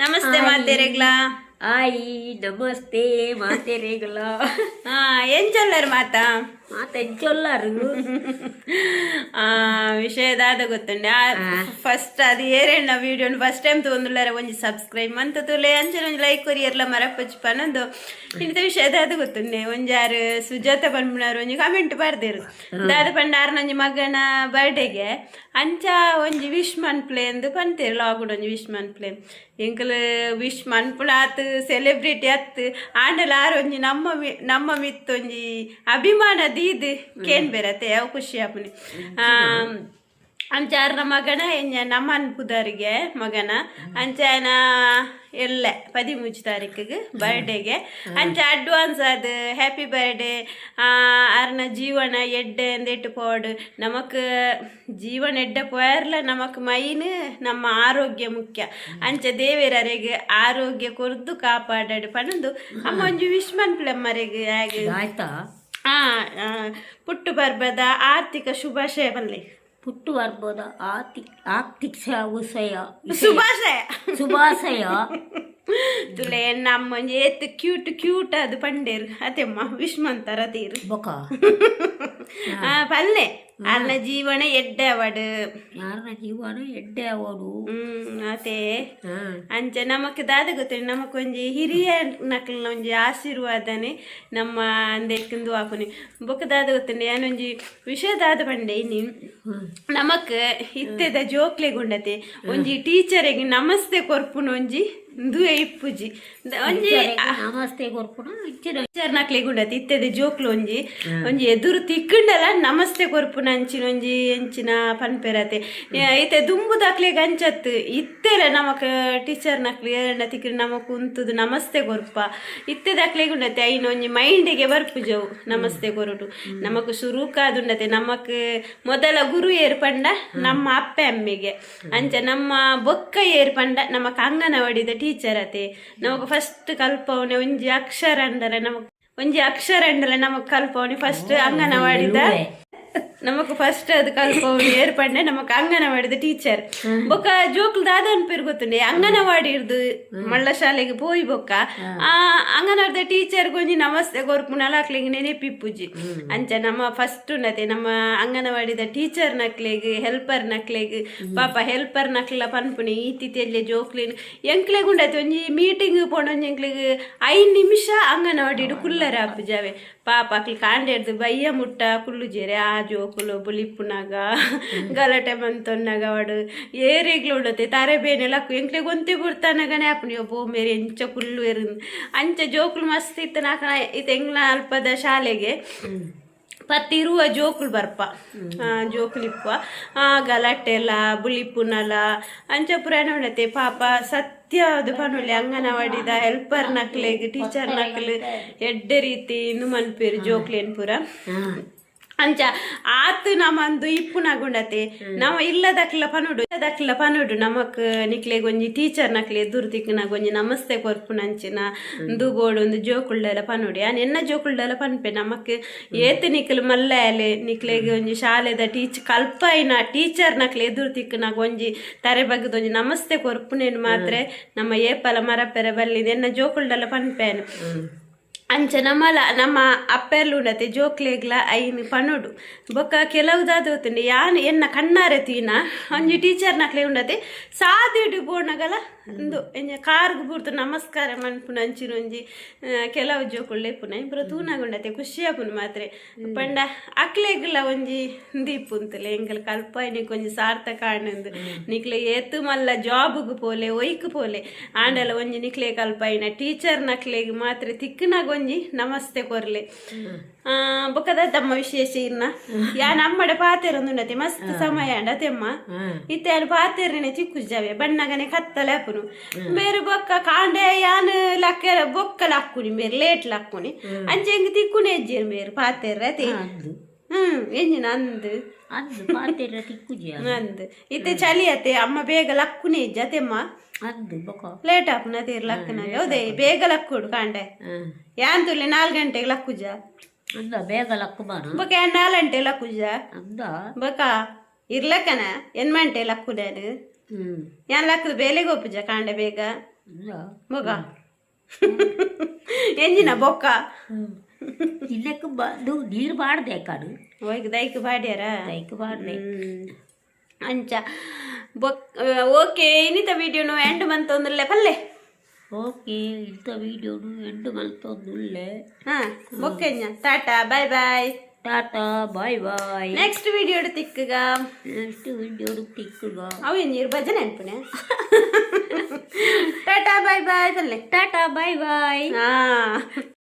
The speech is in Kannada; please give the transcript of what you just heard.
ನಮಸ್ತೆ ಮಾತೆರೆಗ್ಲಾ. ಆಯಿ ನಮಸ್ತೆ ಮಾತೆರೆಗ್ಲ. ಏನ್ ಚೊಲ್ಲರು ಮಾತಾ ಮಾತೆಂಚೊಲ್ಲರು ವಿಷಯದಾದ ಗೊತ್ತುಂಡೆ ಫಸ್ಟ್ ಅದು ಏರೆಣ್ಣ ವಿಡಿಯೋ ಫಸ್ಟ್ ಟೈಮ್ ತೊಂದುಳ್ಳಾರ ಒಂಜಿ ಸಬ್ಸ್ಕ್ರೈಬ್ ಮಂತ ತುಲೆ ಅಂಚನೆ ಒಂಜಿ ಲೈಕ್ ಕೊರಿಯರ್ಲ ಮರಪಚ್ಚಿ ಪನ್ನೊಂದು ಇಂಥ ವಿಷಯದಾದ ಗೊತ್ತುಂಡೆ ಒಂಜಾರು ಸುಜಾತ ಪನ್ಪುನವ್ರು ಒಂಜಿ ಕಮೆಂಟ್ ಬರ್ದೇರು ದಾದ ಪಂಡಾರ ಒಂಜಿ ಮಗನ ಬರ್ಡೇಗೆ ಅಂಚ ಒಂಜಿ ವಿಶ್ ಮನ್ಪ್ಲೆ ಎಂದು ಪಂತೇರು ಲಾಗುಡ್ ಒಂಜಿ ವಿಶ್ ಮನ್ಪ್ಲೆ ಎಂಕಲ್ ವಿಶ್ ಮನ್ಪುಣ ಆತು ಸೆಲೆಬ್ರಿಟಿ ಅತ್ತು ಆಂಡಲ ಆರು ಒಂಜಿ ನಮ್ಮ ಮಿತ್ತು ಒಂಜಿ ಅಭಿಮಾನ ದೀದ್ ಕೇನ್ ಬೇರತ್ತೆ ಅವು ಖುಷಿ ಆಪುನಿ ಅಂಚಾರ್ನ ಮಗನ ಎಂಜ ನಮ್ಮ ಅನ್ಪುದರಿಗೆ ಮಗನ ಅಂಚಾಯನ ಎಲ್ಲ 13 ತಾರೀಕಿಗೆ ಬರ್ಡೇಗೆ ಅಂಚ ಅಡ್ವಾನ್ಸ್ ಅದು ಹ್ಯಾಪಿ ಬರ್ಡೇ ಅರ್ನ ಜೀವನ ಎಡ್ಡೆ ಅಂದಿಟ್ಟು ಪೋಡು ನಮಕ್ ಜೀವನ ಎಡ್ಡೆ ಪೋಯರ್ಲ ನಮಕ್ ಮೈನ್ ನಮ್ಮ ಆರೋಗ್ಯ ಮುಖ್ಯ ಅಂಚ ದೇವರರಿಗೆ ಆರೋಗ್ಯ ಕೊರ್ದು ಕಾಪಾಡಾಡು ಪನ್ನೊಂದು ಅಮ್ಮ ಒಂಜಿ ವಿಶ್ ಮನ್ಪ್ಲೆಮ್ಮರಿಗೆ ಹಾಗೆ ಆಯ್ತಾ. ಪುಟ್ಟು ಬರ್ಬದ ಆರ್ಥಿಕ ಶುಭಾಶಯ ಬಲ್ಲೆ ಪುಟ್ಟು ಬರ್ಬೋದ ಆರ್ಥಿಕ ಶುಭಾಶಯ ತುಲೆ ನಮ್ಮ ಏತ್ ಕ್ಯೂಟ್ ಅದು ಪಂಡೇರು ಅತೆಮ್ಮ ವಿಶ್ಮಂತರ ತೀರು ಬೊಕ ಪಲ್ಲೆ ಅರ್ನ ಜೀವನ ಎಡ್ಡೆ ಅವಡು ಯಾರನ ಜೀವನ ಎಡ್ಡೆ ಅವಡು ಅತೆ ಅಂಚ ನಮಕ್ ದಾದ ಗೊತ್ತಿಲ್ಲ ನಮಕ್ ಒಂಜಿ ಹಿರಿಯ ನಕಲ್ನ ಒಂಜಿ ಆಶೀರ್ವಾದನೆ ನಮ್ಮ ಅಂದೆಕ್ಕಿಂದು ಆಪುನಿ ಬೊಕ್ಕ ದಾದ ಗೊತ್ತಿಲ್ಲ ಏನೊಂಜಿ ವಿಷಯದಾದ ಪಂಡೆ ಇನ್ನು ನಮಕ್ ಇತ್ತೆದ ಜೋಕ್ಲೆಗುಂಡತೆ ಒಂಜಿ ಟೀಚರಿಗೆ ನಮಸ್ತೆ ಕೊರ್ಪುನ ಒಂಜಿ ದುವೆ ಇಪ್ಪುಜಿ ಒಂಜಿ ನಮಸ್ತೆ ಕೊರ್ಪುನ ಟೀಚರ್ ನಕ್ಲೆಗುಂಡತೆ ಇತ್ತೆದ ಜೋಕ್ಲು ಒಂಜಿ ಎದುರು ತಿಕ್ಕಂಡಲ ನಮಸ್ತೆ ಕೊರ್ಪುನ ಅಂಚಿನ ಒಂಜಿ ಎಂಚಿನ ಪನ್ಪೆರತೆ ಇತ್ತೆ ದುಂಬು ದಾಕ್ಲೆಗ್ ಅಂಚತ್ತು ಇತ್ತೆಲ ನಮಕ್ ಟೀಚರ್ ನಕ್ಲಿ ಏರಣ್ಣ ತಿಕ್ಕಿ ನಮಕ್ ಕುಂತುದು ನಮಸ್ತೆ ಕೊರ್ಪ ಇತ್ತೆ ದಾಕ್ಲೆಗುಂಡತೆ ಐನ ಒಂಜಿ ಮೈಂಡಿಗೆ ಬರ್ಪುಜವು ನಮಸ್ತೆ ಕೊರುಟು ನಮಕ್ ಶುರುಕಾದುಂಡತೆ ನಮಕ್ ಮೊದಲ ಗುರು ಏರ್ಪಂಡ ನಮ್ಮ ಅಪ್ಪೆ ಅಮ್ಮೆಗೆ ಅಂಚ ನಮ್ಮ ಬೊಕ್ಕ ಏರ್ಪಂಡ ನಮಕ್ ಅಂಗನವಾಡಿದ ಟೀಚರ್ ಅತೆ ನಮಕ್ ಫಸ್ಟ್ ಕಲ್ಪವನೆ ಒಂಜಿ ಅಕ್ಷರ ಅಂಡಲ ನಮಕ್ ಕಲ್ಪವನೆ ಫಸ್ಟ್ ಅಂಗನವಾಡಿದ ನಮಕ್ ಫಸ್ಟ್ ಅದು ಕಲ್ಪವನಿ ಏರ್ಪಂಡೆ ನಮಕ್ ಅಂಗನವಾಡಿದ ಟೀಚರ್ ಬೊಕ್ಕ ಜೋಕ್ಲು ದಾದ ಅನ್ಪೇರು ಗೊತ್ತುಂಡೆ ಅಂಗನವಾಡಿ ಇರ್ದು ಮಳ್ಳ ಶಾಲೆಗೆ ಪೋಯಿ ಬೊಕ್ಕ ಅಂಗನವಾಡಿದ ಟೀಚರ್ ಗೊಂಜಿ ನಮಸ್ತೆ ಗೊರ್ಪುನಲ ಅಕ್ಲೆಗ್ ನೆನೆಪಿಪ್ಪುಜಿ ಅಂಚ ನಮ್ಮ ಫಸ್ಟ್ ಉನ್ನತೆ ನಮ್ಮ ಅಂಗನವಾಡಿದ ಟೀಚರ್ ನಕ್ಲೆಗ್ ಹೆಲ್ಪರ್ ನಕ್ಲೆಗ್ ಪಾಪ ಹೆಲ್ಪರ್ ನಕ್ಲ ಪನ್ಪುನಿ ಈತಿತೆಲ್ಲೆ ಜೋಕ್ಲಿನ್ ಎಂಕ್ಲೆಗ್ ಉಂಡತೆ ಒಂಜಿ ಮೀಟಿಂಗ್ ಪೋಂಡೊಂಜಿ ಎಂಕ್ಲೆಗ್ 5 ನಿಮಿಷ ಅಂಗನವಾಡಿಡು ಕುಲ್ಲರ ಆಪುಜಾವೆ ಪಾಪ ಅಕ್ಲಿ ಕಾಂಡೆಡ್ದು ಬಯ್ಯ ಮುಟ್ಟ ಕುಲ್ಲು ಜೇರೆ ಆ ಜೋಕುಲು ಬುಲಿಪ್ಪುನಾಗ ಗಲಾಟೆ ಮಂತೊನ್ನಾಗ ಅವಡು ಏರಿಗ್ಲು ಉಂಡತೆ ತಾರೆ ಬೇನೆಲ್ಲ ಎಂಕ್ಲೆ ಗೊಂತೆ ಬಿಡ್ತಾನಾಗನೆ ಆಪುನಿ ಒಬ್ಬ ಮೇರೆ ಎಂಚ ಕುಲ್ಲು ಎರು ಅಂಚ ಜೋಕುಲು ಮಸ್ತ್ ಇತ್ತು ನಾಕ ಇದು ಎಂಗ್ಲ ಅಲ್ಪದ ಶಾಲೆಗೆ ಪತ್ತಿರುವ ಜೋಕುಲು ಬರ್ಪ ಜೋಕುಲಿಪ್ಪ ಗಲಾಟೆ ಎಲ್ಲ ಬುಲಿಪ್ಪುನಲ ಅಂಚ ಪುರಾಣ ಉಂಡತೆ ಪಾಪ ಅದು ಪನುಲೆ ಅಂಗನವಾಡಿದ ಹೆಲ್ಪರ್ ನಕ್ಲೆಗ್ ಟೀಚರ್ ನಕ್ಲು ಎಡ್ಡೆ ರೀತಿ ಇನ್ನು ಮನ್ಪೇರು ಜೋಕ್ಲೇನ್ ಪುರ ಅಂಚ ಆತು ನಮ್ಮಂದು ಇಪ್ಪುನಗುಂಡತೆ ನಮ್ಮ ಇಲ್ಲದಕ್ಲ ಪನುಡು ನಮಕ್ ನಿಕ್ಲೆಗ್ ಒಂಜಿ ಟೀಚರ್ ನಕ್ಲೆ ಎದುರು ತಿಕ್ಕನಾಗ ಒಂಜಿ ನಮಸ್ತೆ ಕೊರ್ಪುನಂಚಿನ ದುಬೋಡು ಒಂದು ಜೋಕುಳ್ಳೆಲ್ಲ ಪನುಡಿ ಎನ್ನ ಜೋಕುಳ್ಳೆಲ್ಲ ಪನ್ಪೆ ನಮಕ್ ಏತು ನಿಕ್ಲು ಮಲ್ಲಾಯಲೆ ನಿಕ್ಲೆಗ್ ಒಂಜಿ ಶಾಲೆದ ಕಲ್ಪೈನ ಟೀಚರ್ ನಕ್ಲೆ ಎದುರು ತಿಕ್ಕನಾಗ ಒಂಜಿ ತರೆ ಬಗ್ಗದ ಒಂಜಿ ನಮಸ್ತೆ ಕೊರ್ಪುನೇನು ಮಾತ್ರ ನಮ್ಮ ಏಪಲ ಮರಪೆರ ಬಲ್ಲಿದ ಎನ್ನ ಜೋಕುಳ್ಳೆಲ್ಲ ಪನ್ಪೇನು ಅಂಚ ನಮ್ಮ ಅಪ್ಪೆರ್ಲು ಉಂಡತೆ ಜೋಕ್ಲೆಗ್ಲ ಐನು ಪನೋಡು ಬೊಕ್ಕ ಕೆಲವುದಾದ ಹೋತುಂಡೆ ಯಾನು ಎನ್ನ ಕಣ್ಣಾರೆ ತೀನ ಒಂಜಿ ಟೀಚರ್ ನಕ್ಲೆ ಉಂಡತೆ ಸಾದಿಡು ಬೋಣಗಲ ಒಂದು ಎಂಜ ಕಾರ್ಗ್ ಬುರ್ತು ನಮಸ್ಕಾರ ಮನ್ಪುನ ಅಂಚಿನ ಒಂಜಿ ಕೆಲವು ಜೋಕುಳ್ಳೆ ಪುನ ಇಬ್ಬರು ತೂನಾಗುಂಡತೆ ಖುಷಿಯಾಪುನು ಮಾತ್ರ ಪಂಡ ಅಕ್ಲೆಗ್ಲ ಒಂಜಿ ದೀಪುಂತಲೆ ಎಂಕಲ್ ಕಲ್ಪನಿಕ್ ಒಂಜಿ ಸಾರ್ಥಕ ಆಣಂದು ನಿಕ್ಲೆ ಏತು ಮಲ್ಲ ಜಾಬ್ಗ್ ಪೋಲೆ ಒಯ್ಕ್ ಪೋಲೆ ಆಂಡಲ ಒಂಜಿ ನಿಕ್ಲೆ ಕಲ್ಪೈನ ಟೀಚರ್ ನಕ್ಲೆಗ್ ಮಾತ್ರ ತಿಕ್ಕನಾಗ ಒಂಜಿ ನಮಸ್ತೆ ಕೊರ್ಲೆ ಬೊಕ್ಕದ ತಮ್ಮ ವಿಶೇಷ ಇನ್ನ ಯಾನ್ ಅಮ್ಮಡೆ ಪಾತೆರೊಂದುಂಡತೆ ಮಸ್ತ್ ಸಮಯ ಅಂಡತೆಮ್ಮ ಇತ್ತೆ ಯಾನ್ ಪಾತೆರನೆ ಚಿಕ್ಕುಜಾವೆ ಬಣ್ಣಗನೆ ಕತ್ತಲೆ ಹಾಪುನು ಬೇರೆ ಬೊಕ್ಕ ಕಾಂಡೆ ಯಾನ್ ಲಕ್ಕ ಬೊಕ್ಕಲ ಹಾಕುನಿ ಬೇರೆ ಲೇಟ್ ಹಾಕುನಿ ಅಂಚೆ ಹೆಂಗ್ ತಿಕ್ಕುನೆ ಎಜ್ಜೇರು ಬೇರೆ ಪಾತೆರ್ರತೆ ಎಂಜಿನ ಅಂದು ಅಂದು ಇತ್ತೆ ಚಳಿ ಅತ್ತೆ ಅಮ್ಮ ಬೇಗ ಲಕ್ಕುನೆ ಇಜ್ಜತೆಮ್ಮ ಲೇಟ್ ಹಾಪುನ ತೀರ್ ಲಕ್ಕನಾಗ ಹೌದೇ ಬೇಗ ಲಕ್ಕುಡು ಕಾಂಡೆ ಯಾನ್ ತುಲೆ 4 ಗಂಟೆಗೆ ಲಕ್ಕುಜ ಬೇಗ ಲಕ್ಕು ಬೊಕ 4 ಗಂಟೆ ಲಕ್ಕುಜ ಬೊಕ ಇರ್ಲಕ್ಕನ 8 ಗಂಟೆ ಲಕ್ಕು ನಾನು ಯಾನ್ ಲಕ್ಕದ ಬೇಲೆಗೆ ಒಪ್ಪುಜ ಕಾಂಡೆ ಬೇಗ ಮೊಗ ಎಂಜಿನ ಬೊಕ್ಕ ತಿನ್ನಕ್ಕೆ ಬಂದು ನೀರು ಬಾಡ್ದೆ ಕಾಡು ಹೋಗಿ ದೈಕ್ ಬಾಡ್ಯಾರ ದೈಕ್ ಬಾಡ್ದೆ ಅಂಚ ಬೊಕ್ ಓಕೆ ಇನ್ನಿತ ವಿಡಿಯೋನು ಎಂಡ್ ಮಂತೊಂದುಲ್ಲೆ ಪಲ್ಲೆ ಓಕೆ ಇಂಥ ವೀಡಿಯೋನು ಎಂಡು ಮಲ್ತೊಂದುಲ್ಲೆ ಹಾಂ ಬೊಕ್ಕೆಂಜ ಟಾಟಾ ಬಾಯ್ ಬಾಯ್ ಟಾಟಾ ಬಾಯ್ ಬಾಯ್ ನೆಕ್ಸ್ಟ್ ವಿಡಿಯೋ ತಿಕ್ಕಗ ನೆಕ್ಸ್ಟ್ ವೀಡಿಯೋಡು ತಿಕ್ಕುಗ ಅವು ಎಂಜೀರು ಭಜನೆ ಅನ್ಪುಣೆ ಟಾಟಾ ಬಾಯ್ ಬಾಯ್ ಪಲ್ಲೆ ಟಾಟಾ ಬಾಯ್ ಬಾಯ್ ಹಾಂ